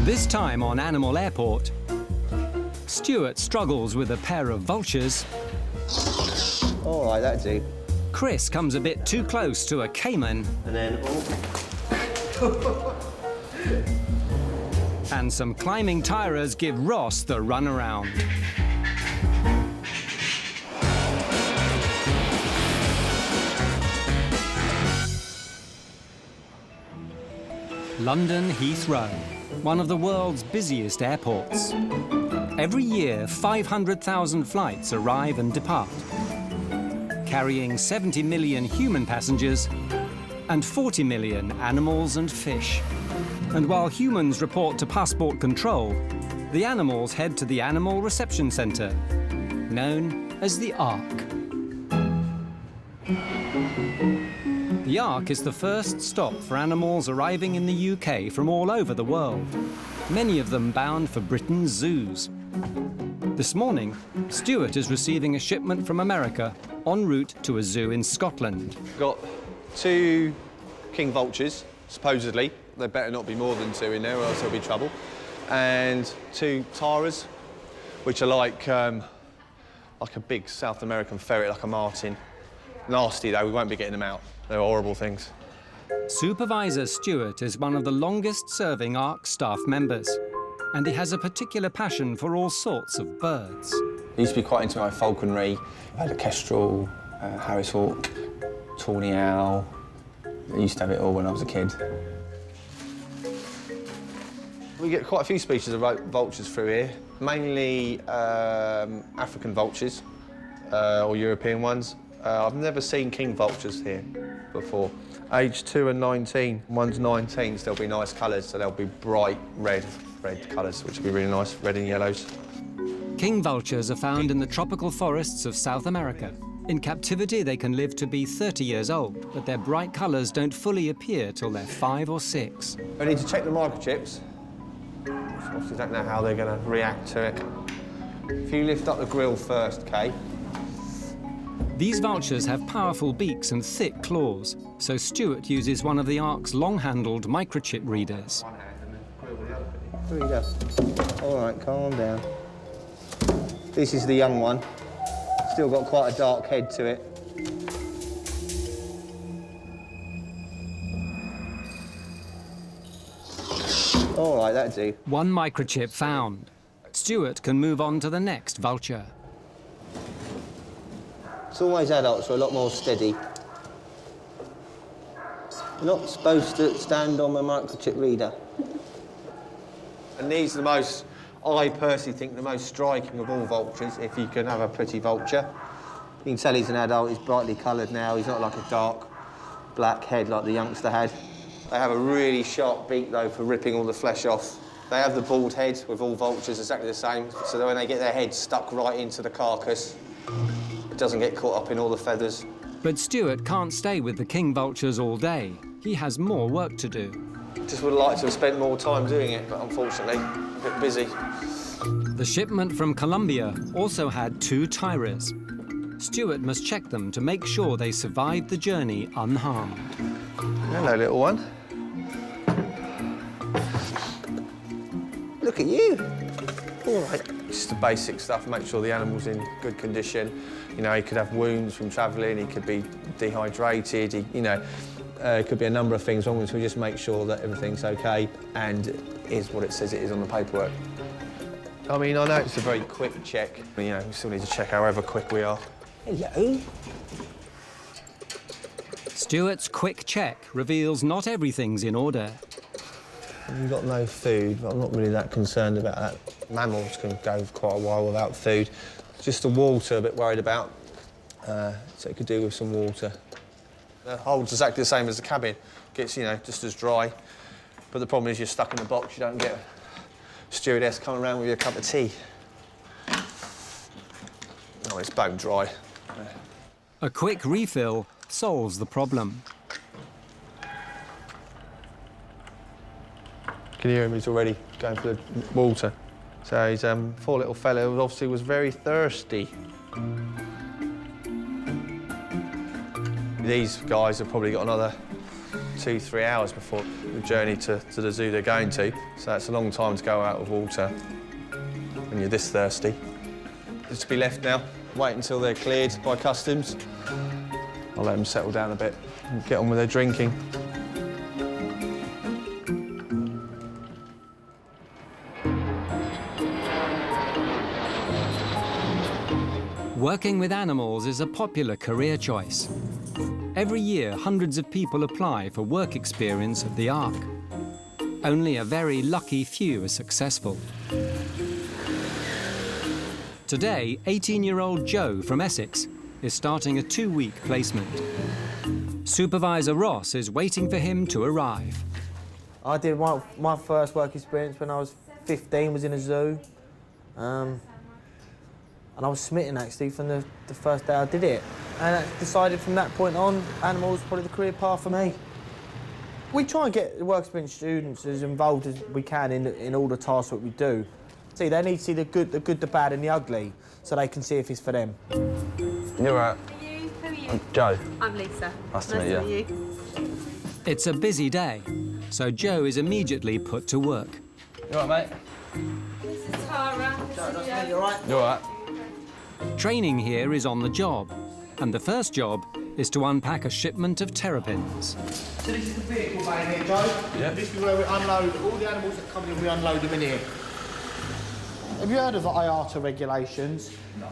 This time on Animal Airport, Stewart struggles with a pair of vultures. All right, that'd do. Chris comes a bit too close to a Cayman. And then, And some climbing tirers give Ross the runaround. London Heathrow, one of the world's busiest airports. Every year, 500,000 flights arrive and depart, carrying 70 million human passengers and 40 million animals and fish. And while humans report to passport control, the animals head to the Animal Reception Centre, known as the Ark. The Ark is the first stop for animals arriving in the UK from all over the world, many of them bound for Britain's zoos. This morning, Stewart is receiving a shipment from America en route to a zoo in Scotland. Got 2 king vultures, supposedly. There better not be more than 2 in there or else there'll be trouble. And 2 taras, which are like a big South American ferret, like a martin. Nasty though, we won't be getting them out. They're horrible things. Supervisor Stewart is one of the longest-serving Ark staff members, and he has a particular passion for all sorts of birds. I used to be quite into my falconry. I had a kestrel, Harris hawk, tawny owl. I used to have it all when I was a kid. We get quite a few species of vultures through here, mainly African vultures or European ones. I've never seen king vultures here before. Age 2 and 19. One's 19, so they'll be nice colours, so they'll be bright red colours, which will be really nice, red and yellows. King vultures are found in the tropical forests of South America. In captivity, they can live to be 30 years old, but their bright colours don't fully appear till they're 5 or 6. I need to check the microchips. Obviously don't know how they're going to react to it. If you lift up the grill first, Kay. These vultures have powerful beaks and thick claws, so Stewart uses one of the Ark's long-handled microchip readers. here we go. All right, calm down. This is the young one. Still got quite a dark head to it. All right, that'd do. One microchip found. Stewart can move on to the next vulture. It's always adults are a lot more steady. You're not supposed to stand on a microchip reader. And these are the most, I personally think, the most striking of all vultures, if you can have a pretty vulture. You can tell he's an adult, he's brightly coloured now, he's not like a dark black head like the youngster had. They have a really sharp beak, though, for ripping all the flesh off. They have the bald head with all vultures, exactly the same, so that when they get their head stuck right into the carcass, it doesn't get caught up in all the feathers. But Stewart can't stay with the king vultures all day. He has more work to do. Just would like to have spent more time doing it, but unfortunately, a bit busy. The shipment from Colombia also had 2 tigers. Stewart must check them to make sure they survived the journey unharmed. Hello, little one. Look at you. All right. Just the basic stuff, make sure the animal's in good condition. You know, he could have wounds from travelling, he could be dehydrated, it could be a number of things wrong with him, so we just make sure that everything's OK and is what it says it is on the paperwork. I mean, I know it's a very quick check, but, we still need to check however quick we are. Hello. Stewart's quick check reveals not everything's in order. You've got no food, but I'm not really that concerned about that. Mammals can go quite a while without food. Just the water, a bit worried about. So it could do with some water. The hold's exactly the same as the cabin. Gets, just as dry. But the problem is you're stuck in the box, you don't get a stewardess coming around with you a cup of tea. Oh, it's bone dry. A quick refill solves the problem. Can you hear him? He's already going for the water. So he's poor little fellow who obviously was very thirsty. These guys have probably got another 2-3 hours before the journey to the zoo they're going to. So that's a long time to go out of water when you're this thirsty. Just to be left now, wait until they're cleared by customs. I'll let them settle down a bit and get on with their drinking. Working with animals is a popular career choice. Every year, hundreds of people apply for work experience at the Ark. Only a very lucky few are successful. Today, 18-year-old Joe from Essex is starting a 2-week placement. Supervisor Ross is waiting for him to arrive. I did my first work experience when I was 15, was in a zoo. And I was smitten, actually, from the first day I did it. And I decided from that point on, animals was probably the career path for me. We try and get work experience students as involved as we can in all the tasks that we do. See, they need to see the good, the bad and the ugly, so they can see if it's for them. You're right. Who are you? I'm Joe. I'm Lisa. Nice to meet you. It's a busy day, so Joe is immediately put to work. You all right, mate? This is Tara. You all right? You all right? Training here is on the job, and the first job is to unpack a shipment of terrapins. So this is the vehicle bay here, Joe? Yeah. This is where we unload all the animals that come in, we unload them in here. Have you heard of the IATA regulations? No.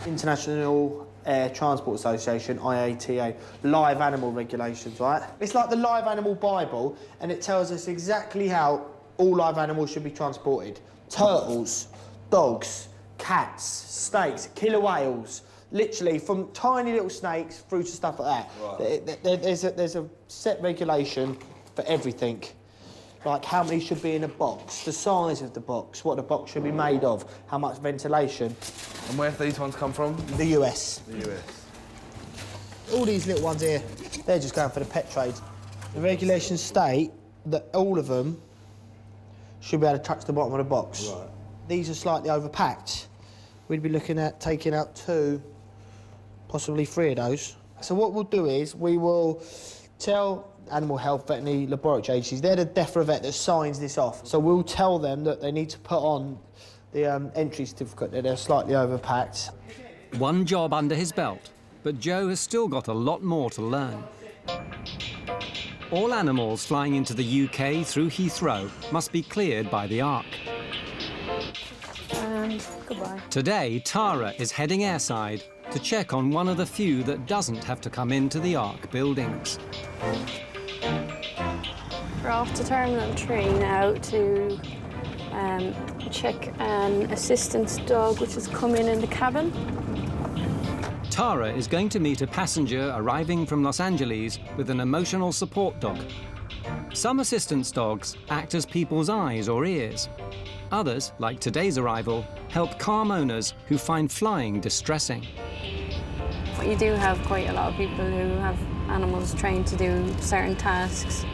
International Air Transport Association, IATA, live animal regulations, right? It's like the live animal Bible, and it tells us exactly how all live animals should be transported. Turtles, dogs, cats, snakes, killer whales, literally from tiny little snakes through to stuff like that. Right. There's a set regulation for everything. Like how many should be in a box, the size of the box, what the box should be made of, how much ventilation. And where have these ones come from? The US. The US. All these little ones here, they're just going for the pet trade. The regulations state that all of them should be able to touch the bottom of the box. Right. These are slightly overpacked. We'd be looking at taking out 2, possibly 3 of those. So what we'll do is we will tell animal health veterinary laboratory agencies, they're the DEFRA vet that signs this off. So we'll tell them that they need to put on the entry certificate that they're slightly overpacked. One job under his belt, but Joe has still got a lot more to learn. All animals flying into the UK through Heathrow must be cleared by the Ark. Goodbye. Today, Tara is heading airside to check on one of the few that doesn't have to come into the Ark buildings. We're off to Terminal 3 now to check an assistance dog which has come in the cabin. Tara is going to meet a passenger arriving from Los Angeles with an emotional support dog. Some assistance dogs act as people's eyes or ears. Others, like today's arrival, help calm owners who find flying distressing. But you do have quite a lot of people who have animals trained to do certain tasks.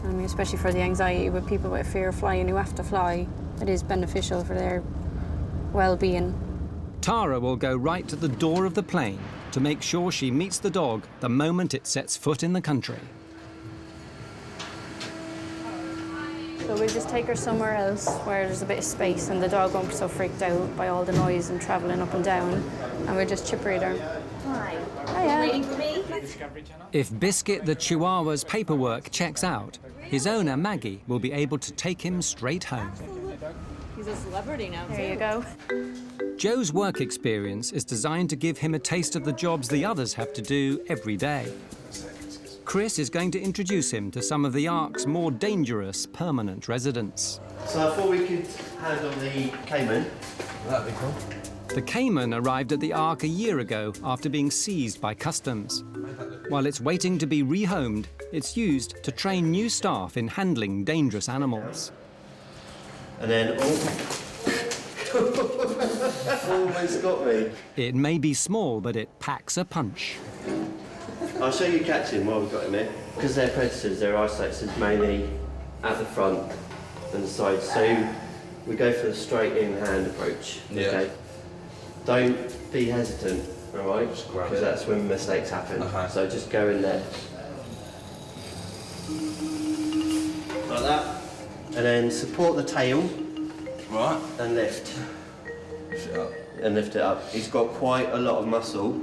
I mean, especially for the anxiety with people with fear of flying who have to fly, it is beneficial for their well-being. Tara will go right to the door of the plane to make sure she meets the dog the moment it sets foot in the country. So we'll just take her somewhere else where there's a bit of space and the dog won't be so freaked out by all the noise and travelling up and down, and we'll just chip read her. Hi. Hiya. Waiting for me? If Biscuit the Chihuahua's paperwork checks out, his owner Maggie will be able to take him straight home. He's a celebrity now, There you go. Joe's work experience is designed to give him a taste of the jobs the others have to do every day. Chris is going to introduce him to some of the Ark's more dangerous permanent residents. So I thought we could handle the Cayman. That'd be cool. The Cayman arrived at the Ark a year ago after being seized by customs. While it's waiting to be rehomed, it's used to train new staff in handling dangerous animals. And then, almost got me. It may be small, but it packs a punch. I'll show you catching while we've got him here. Because they're predators, they're isolated mainly at the front and the sides. So we go for the straight in hand approach. Yeah. Okay. Don't be hesitant, all right? Because that's when mistakes happen. Okay. So just go in there. like that, and then support the tail. Right. And lift. Lift it up. And lift it up. He's got quite a lot of muscle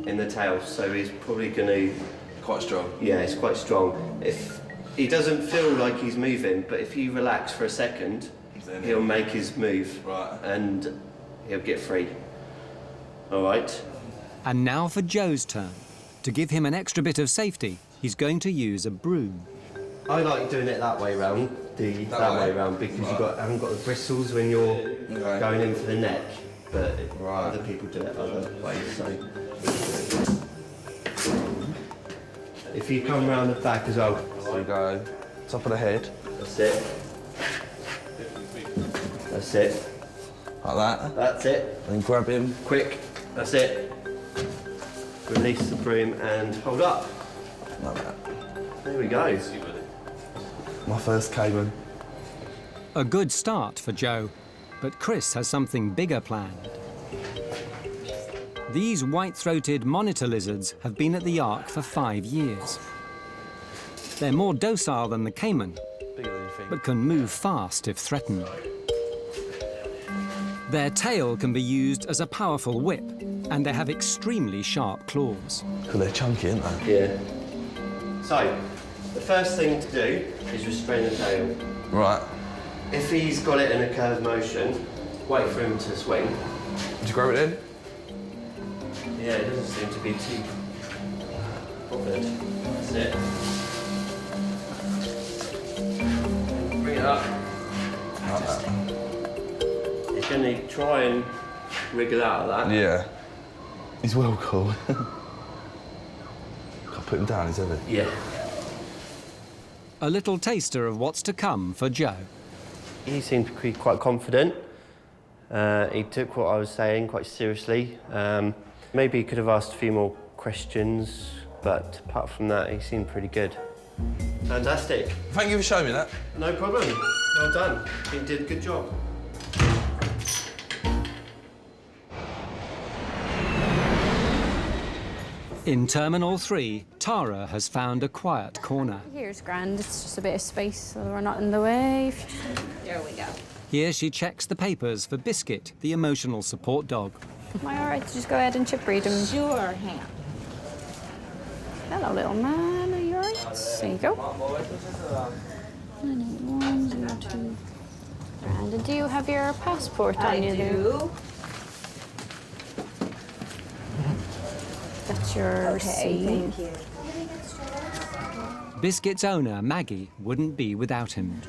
in the tail, so he's probably going to... Quite strong. Yeah, he's quite strong. If he doesn't feel like he's moving, but if you relax for a second, Then he'll make his move. Right. And he'll get free. All right. And now for Joe's turn. To give him an extra bit of safety, he's going to use a broom. I like doing it that way round, that way round, because you haven't got the bristles when you're going in for the neck, but other people do it other ways. So if you come round the back as well, there we go. Top of the head. That's it. That's it. Like that. That's it. And grab him. Quick. That's it. Release the broom and hold up. Like that. There we go. My first Cayman. A good start for Joe, but Chris has something bigger planned. These white-throated monitor lizards have been at the Ark for 5 years. They're more docile than the Cayman, Bigger than you think. but can move fast if threatened. Their tail can be used as a powerful whip, and they have extremely sharp claws. Because they're chunky, aren't they? Yeah. So, the first thing to do is restrain the tail. Right. If he's got it in a curved motion, wait for him to swing. Did you grab it in? Yeah, it doesn't seem to be too bothered. That's it. Bring it up. Like that. He's going to try and wriggle out of that. Yeah. He's well cool. Can't put him down, he's heavy. Yeah. A little taster of what's to come for Joe. He seemed to be quite confident. He took what I was saying quite seriously. Maybe he could have asked a few more questions, but apart from that, he seemed pretty good. Fantastic. Thank you for showing me that. No problem. Well done. You did a good job. In Terminal 3, Tara has found a quiet corner. Here's grand, it's just a bit of space so we're not in the way. There we go. Here she checks the papers for Biscuit, the emotional support dog. Am I all right to just go ahead and chip breed him? Sure, hang on. Hello, little man, are you all right? There you go. 98102. Grand. And do you have your passport on you there? That's your receipt. Thank you. Biscuit's owner, Maggie, wouldn't be without him.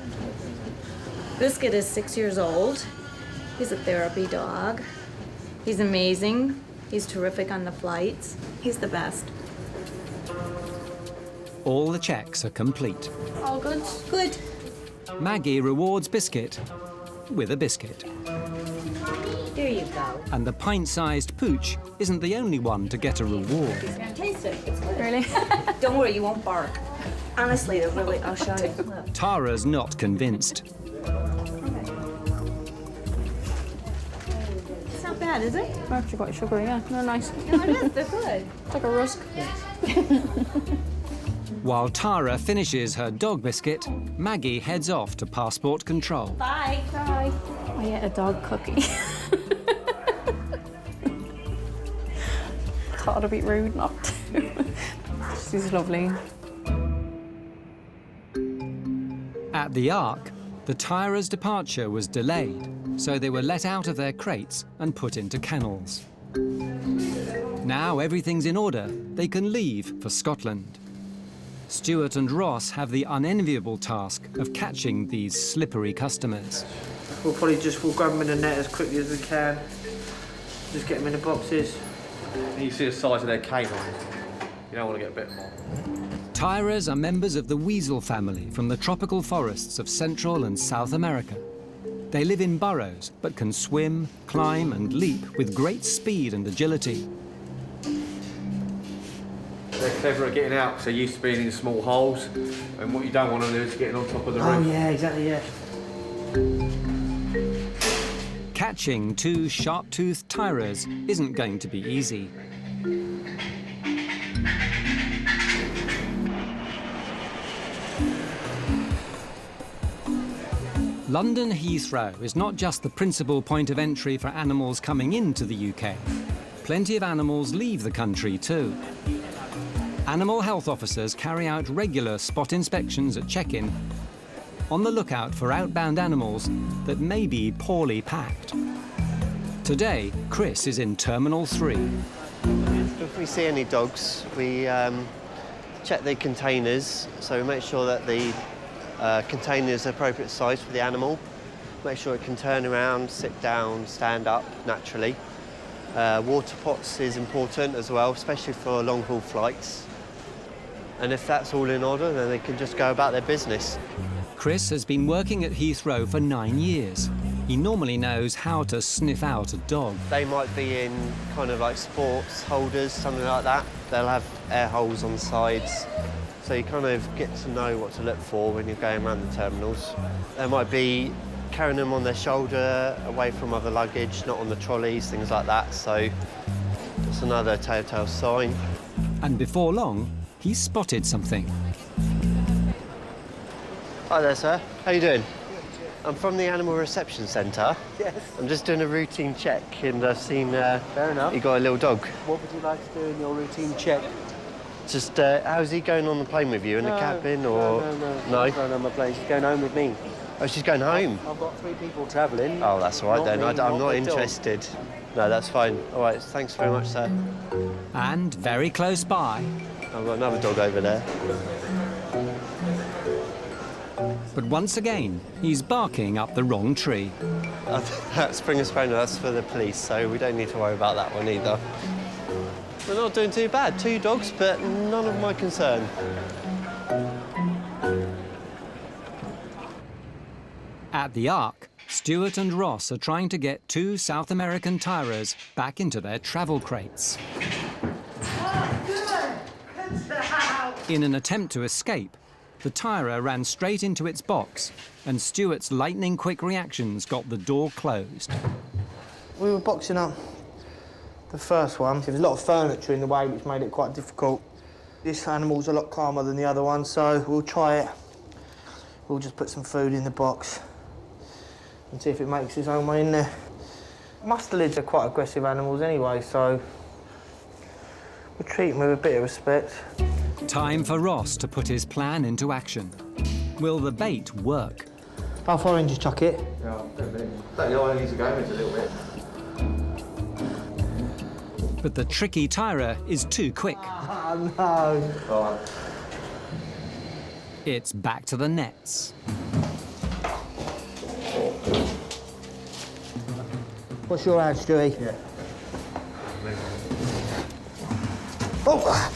Biscuit is 6 years old. He's a therapy dog. He's amazing. He's terrific on the flights. He's the best. All the checks are complete. All good? Good. Maggie rewards Biscuit with a biscuit. There you go. And the pint-sized pooch isn't the only one to get a reward. He's gonna taste it. It's good. Really? Don't worry, you won't bark. Honestly, they're really, I'll show you. Tara's not convinced. It's not bad, is it? They're actually quite sugary, yeah. They're nice. No, it is. They're good. It's like a rusk. While Tara finishes her dog biscuit, Maggie heads off to passport control. Bye. Bye. I ate a dog cookie. Thought it'd be rude not to. She's lovely. At the Ark, the Tara's departure was delayed, so they were let out of their crates and put into kennels. Now everything's in order, they can leave for Scotland. Stewart and Ross have the unenviable task of catching these slippery customers. We'll grab them in the net as quickly as we can. Just get them in the boxes. You see the size of their canines. You don't want to get a bit more. Tyras are members of the weasel family from the tropical forests of Central and South America. They live in burrows, but can swim, climb and leap with great speed and agility. They're clever at getting out because they're used to being in small holes. And what you don't want to do is getting on top of the roof. Oh yeah, exactly, yeah. Catching two sharp-toothed Tyras isn't going to be easy. London Heathrow is not just the principal point of entry for animals coming into the UK. Plenty of animals leave the country too. Animal health officers carry out regular spot inspections at check-in, on the lookout for outbound animals that may be poorly packed. Today, Chris is in Terminal 3. If we see any dogs, we check the containers, so we make sure that the container is the appropriate size for the animal. Make sure it can turn around, sit down, stand up naturally. Water pots is important as well, especially for long-haul flights. And if that's all in order, then they can just go about their business. Chris has been working at Heathrow for 9 years. He normally knows how to sniff out a dog. They might be in kind of like sports holders, something like that. They'll have air holes on the sides, so you kind of get to know what to look for when you're going around the terminals. They might be carrying them on their shoulder, away from other luggage, not on the trolleys, things like that. So it's another telltale sign. And before long, he spotted something. Hi there, sir. How you doing? I'm from the Animal Reception Centre. Yes. I'm just doing a routine check, and I've seen Fair enough. you got a little dog. What would you like to do in your routine check? Just, how's he going on the plane with you, in the cabin, or...? No, my place. He's going home with me. Oh, she's going home? I've got 3 people travelling. Oh, that's all right Not then. me, I'm not not the interested. No, that's fine. All right, thanks very much, sir. And very close by, I've got another dog over there. but once again, he's barking up the wrong tree. That Springer Spaniel, that's for the police, so we don't need to worry about that one either. We're not doing too bad. 2 dogs, but none of my concern. At the Ark, Stewart and Ross are trying to get 2 South American tirers back into their travel crates. In an attempt to escape, the tirer ran straight into its box, and Stewart's lightning-quick reactions got the door closed. We were boxing up the first one. There was a lot of furniture in the way, which made it quite difficult. This animal's a lot calmer than the other one, so we'll try it. We'll just put some food in the box and see if it makes its own way in there. Mustelids are quite aggressive animals anyway, so we'll treat them with a bit of respect. Time for Ross to put his plan into action. Will the bait work? How far in do you chuck it? Yeah, a bit. Don't know how easy going, it's a little bit. But the tricky tirer is too quick. Oh, no. Right. It's back to the nets. What's your ad, Stewie? Yeah. Oh!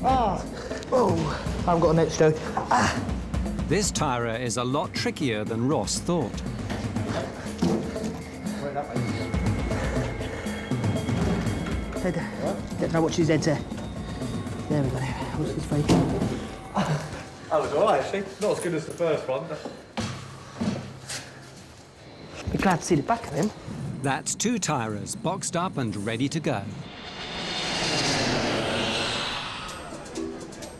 Ah! Oh! I haven't got a net, Stewie. Ah! This tirer is a lot trickier than Ross thought. Head. Don't know what she's head to. There we go. What's his face? That was all right, actually. Not as good as the first one. Be glad to see the back of him. That's 2 tirers boxed up and ready to go.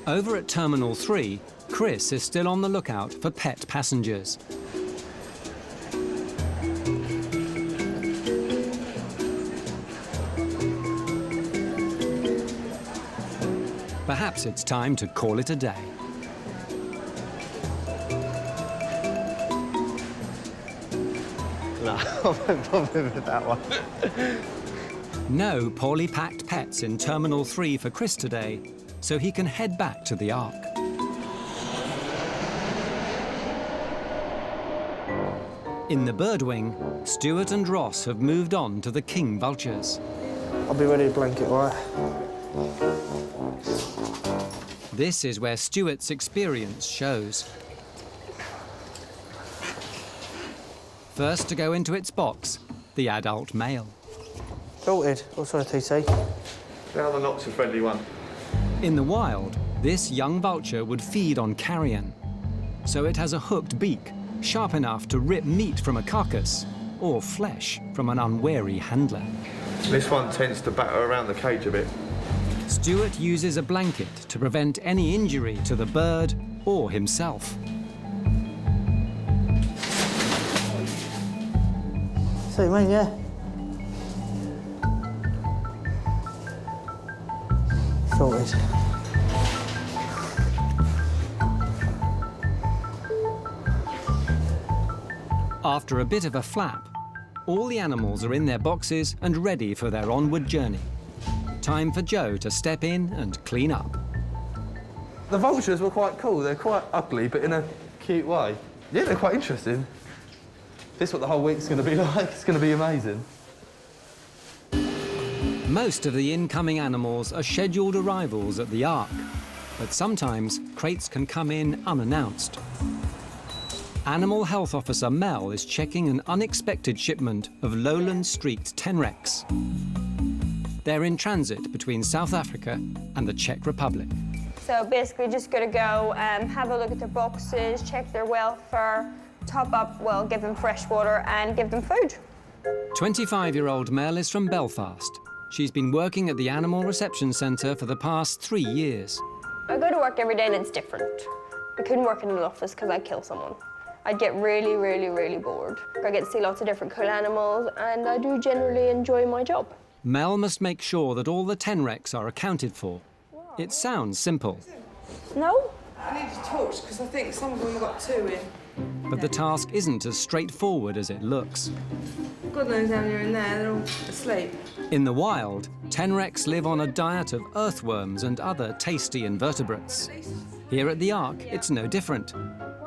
Over at Terminal 3, Chris is still on the lookout for pet passengers. Perhaps it's time to call it a day. No, I won't bother with that one. No poorly packed pets in Terminal 3 for Chris today, so he can head back to the Ark. In the Birdwing, Stewart and Ross have moved on to the king vultures. I'll be ready to blanket, all right? This is where Stewart's experience shows. First to go into its box, the adult male. Sorted. Oh, sorry, TC. Now the Knox a friendly one. In the wild, this young vulture would feed on carrion, so it has a hooked beak, sharp enough to rip meat from a carcass or flesh from an unwary handler. This one tends to batter around the cage a bit. Stewart uses a blanket to prevent any injury to the bird or himself. So, man, yeah. Sorted. After a bit of a flap, all the animals are in their boxes and ready for their onward journey. Time for Joe to step in and clean up. The vultures were quite cool. They're quite ugly, but in a cute way. Yeah, they're quite interesting. This is what the whole week's going to be like. It's going to be amazing. Most of the incoming animals are scheduled arrivals at the Ark, but sometimes crates can come in unannounced. Animal Health Officer Mel is checking an unexpected shipment of lowland streaked tenrecs. They're in transit between South Africa and the Czech Republic. So basically just going to go have a look at their boxes, check their welfare, top up, well, give them fresh water and give them food. 25-year-old Mel is from Belfast. She's been working at the Animal Reception Centre for the past 3 years. I go to work every day and it's different. I couldn't work in an office because I'd kill someone. I'd get really, really, really bored. I get to see lots of different cool animals and I do generally enjoy my job. Mel must make sure that all the tenrecs are accounted for. It sounds simple. No? I need a torch because I think some of them have got 2 in. But the task isn't as straightforward as it looks. God knows how many are in there, they're all asleep. In the wild, tenrecs live on a diet of earthworms and other tasty invertebrates. Here at the Ark, it's no different.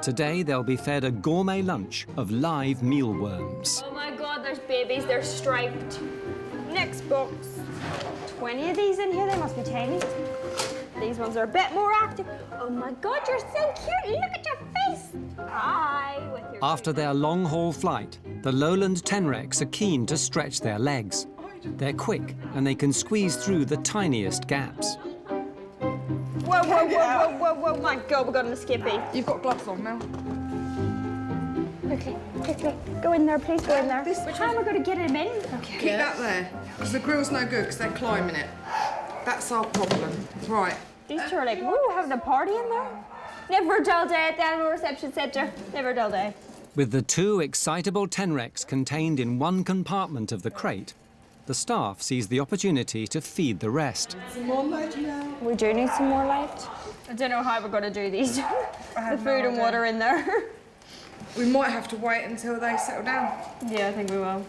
Today, they'll be fed a gourmet lunch of live mealworms. Oh my God, there's babies, they're striped. Next box. 20 of these in here, they must be tiny. These ones are a bit more active. Oh my God, you're so cute, look at your face. Hi, with your... After their long-haul flight, the lowland tenrecs are keen to stretch their legs. They're quick and they can squeeze through the tiniest gaps. Whoa, whoa, whoa, whoa, whoa, whoa, my God, we've got an escapee. You've got gloves on now. Quickly, quickly, go in there, please go in there. Which one are we going to get him in? Okay. Keep that there, because the grill's no good because they're climbing it. That's our problem. Right. These two are like, woo, having a party in there. Never a dull day at the Animal Reception Centre. Never a dull day. With the 2 excitable tenrecs contained in one compartment of the crate, the staff sees the opportunity to feed the rest. Some more light now. We do need some more light. I don't know how we're going to do these. The food and water in there. We might have to wait until they settle down. Yeah, I think we will.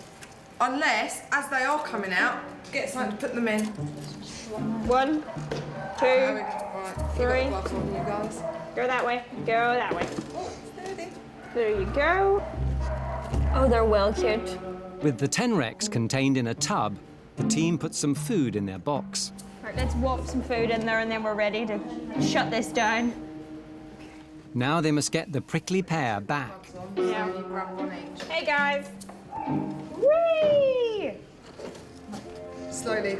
Unless, as they are coming out, get something to put them in. 1, 2, Right, 3. you got gloves on, you guys. Go that way, go that way. Oh, steady. There you go. Oh, they're well cute. With the tenrecs contained in a tub, the team puts some food in their box. Right, let's whop some food in there and then we're ready to shut this down. Now they must get the prickly pair back. Yeah. You grab one each. Hey, guys. Whee! Slowly.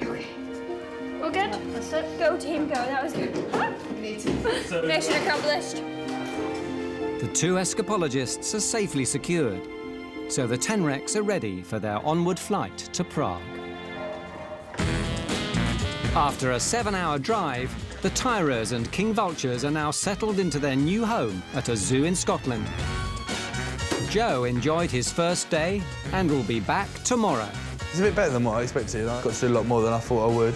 Okay. All good? That's it. Go, team, go. That was good. You need to... Mission accomplished. The 2 escapologists are safely secured, so the tenrecs are ready for their onward flight to Prague. After a 7-hour drive, the Tyrers and king vultures are now settled into their new home at a zoo in Scotland. Joe enjoyed his first day and will be back tomorrow. It's a bit better than what I expected. I got to do a lot more than I thought I would.